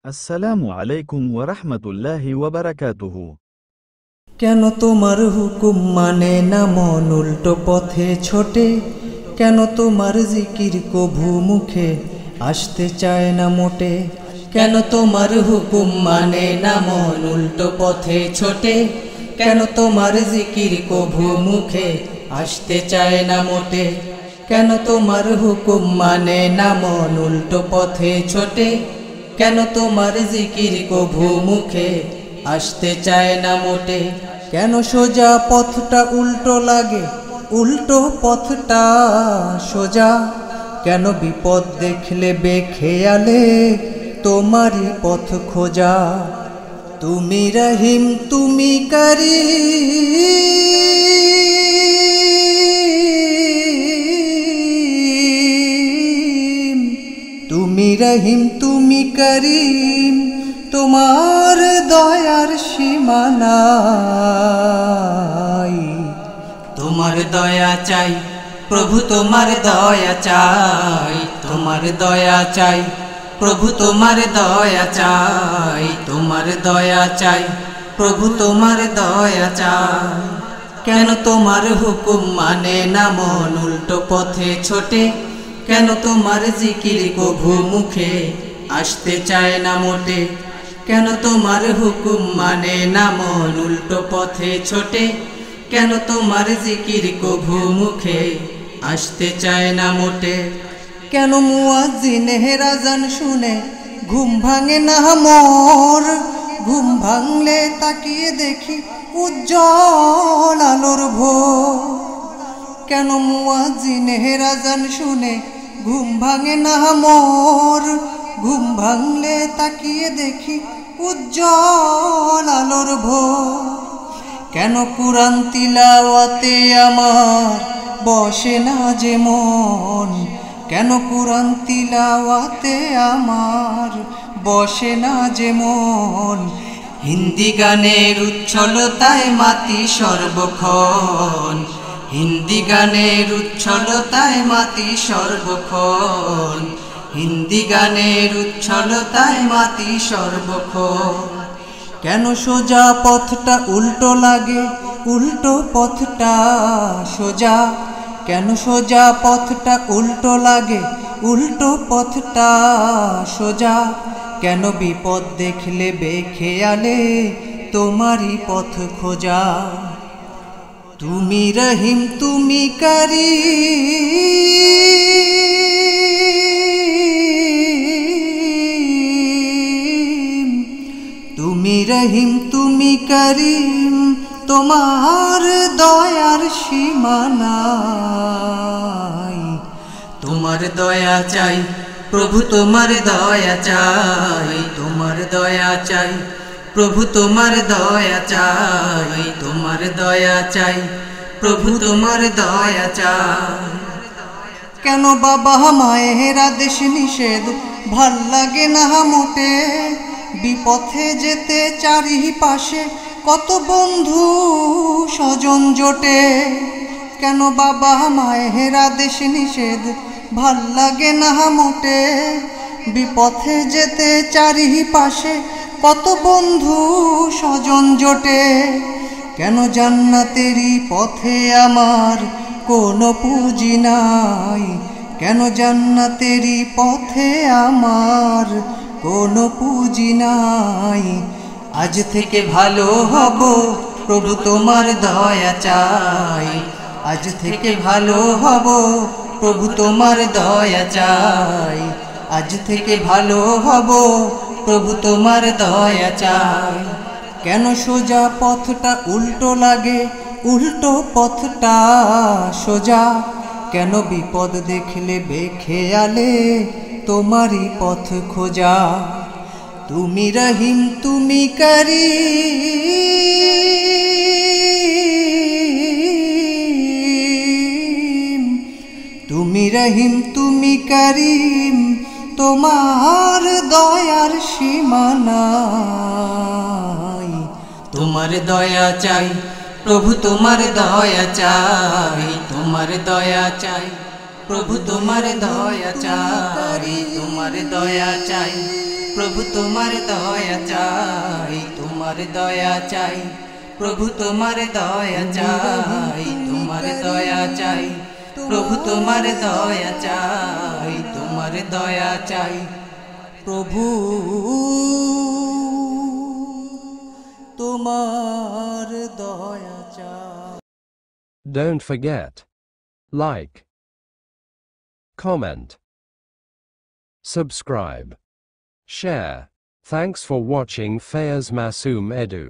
আসসালামু আলাইকুম ওয়া রাহমাতুল্লাহি ওয়া বারাকাতুহু। কেন তোমার হুকুম মানে না মন উল্টো পথে ছোটে? কেন তোমার জিকির কভু মুখে আসতে চায় না মোটে? কেন তোমার হুকুম মানে না মন উল্টো পথে ছোটে? কেন তোমার জিকির কভু মুখে আসতে চায় না মোটে? কেন তোমার হুকুম মানে না মন উল্টো পথে ছোটে? কেন তোমার জিকির কভু মুখে আসতে চায় না মোটে? কেন সোজা পথটা উল্টো লাগে, উল্টো পথটা সোজা? কেন বিপদ দেখলে বেখেয়ালে তোমারই পথ খোঁজা? তুমি রহিম তুমি করিম, তুমি রহিম তুমি করিম, তোমার দয়ার সীমা নাই। তোমার দয়া চাই প্রভু, তোমার দয়া চাই, তোমার দয়া চাই প্রভু, তোমার দয়া চাই, তোমার দয়া চাই প্রভু, তোমার দয়া চাই। কেন তোমার হুকুম মানে না মন উল্টো পথে ছোটে? কেন তোমার জিকির কভু মুখে আসতে চায় না মোটে? কেন তোমার হুকুম মানে না মন উল্টো পথে ছোটে? কেন তোমার জিকির কভু মুখে আসতে চায় না মোটে? কেন মুয়াজ্জিনের আযান শুনে ঘুম ভাঙে না মোর? ঘুম ভাঙলে তাকিয়ে দেখি উজ্জ্বল আলোর ভোর। কেন মুয়াজ্জিনের আযান শুনে ঘুম ভাঙে না মোর? ঘুম ভাঙলে তাকিয়ে দেখি উজ্জ্বল আলোর ভোর। কেন কুরআন তিলাওয়াতে আমার বসে না যে মন? কেন কুরআন তিলাওয়াতে আমার বসে না যে মন? হিন্দি গানের উচ্ছলতায় মাতি সর্বক্ষণ, হিন্দি গানের উচ্ছলতায় মাতি সর্বক্ষণ, হিন্দি গানের উচ্ছলতায় মাতি সর্বক্ষণ। কেন সোজা পথটা উল্টো লাগে, উল্টো পথটা সোজা? কেন সোজা পথটা উল্টো লাগে, উল্টো পথটা সোজা? কেন বিপদ দেখলে বেখেয়ালে তোমারই পথ খোঁজা? তুমি রহিম তুমি করিম, তুমি রহিম তুমি করিম, তোমার দয়ার সীমা নাই। তোমার দয়া চাই প্রভু, তোমার দয়া চাই, তোমার দয়া চাই প্রভু, তোমার দয়া চাই, তোমার দয়া চাই প্রভু, তোমার দয়া চাই। কেন বাবা মায়ের আদেশ নিষেধ ভাল লাগে না মোটে? বিপথে যেতে চারিপাশে কত বন্ধু স্বজন জোটে। কেন বাবা মায়ের আদেশ নিষেধ ভাল লাগে না মোটে? বিপথে যেতে চারিপাশে কত বন্ধু স্বজন জোটে। কেন জান্নাতেরই পথে আমার কোনো পুঁজি নাই? কেন জান্নাতেরই পথে আমার কোনো পুঁজি নাই? আজ থেকে ভালো হব প্রভু, তোমার দয়া চাই, আজ থেকে ভালো হব প্রভু, তোমার দয়া চাই, আজ থেকে ভালো হব প্রভু, তোমার দয়া চাই। কেন সোজা পথটা উল্টো লাগে, উল্টো পথটা সোজা? কেন বিপদ দেখলে বেখেয়ালে তোমারই পথ খোঁজা? তুমি রহিম তুমি করিম, তুমি রহিম তুমি করিম, তোমার দয়ার সীমা নাই। তোমার দয়া চাই প্রভু, তোমার দয়া চাই, তোমার দয়া চাই প্রভু তোমার দয়া চাই, তোমার দয়া চাই, প্রভু তোমার দয়া চাই, তোমার দয়া চাই, প্রভু তোমার দয়া চাই, তোমার দয়া চাই, প্রভু তোমার দয়া চাই, তোমার দয়া চাই, প্রভু তোমার দয়া চাই। Don't forget, like, comment, subscribe, share. Thanks for watching Fayaz Masoom Edu.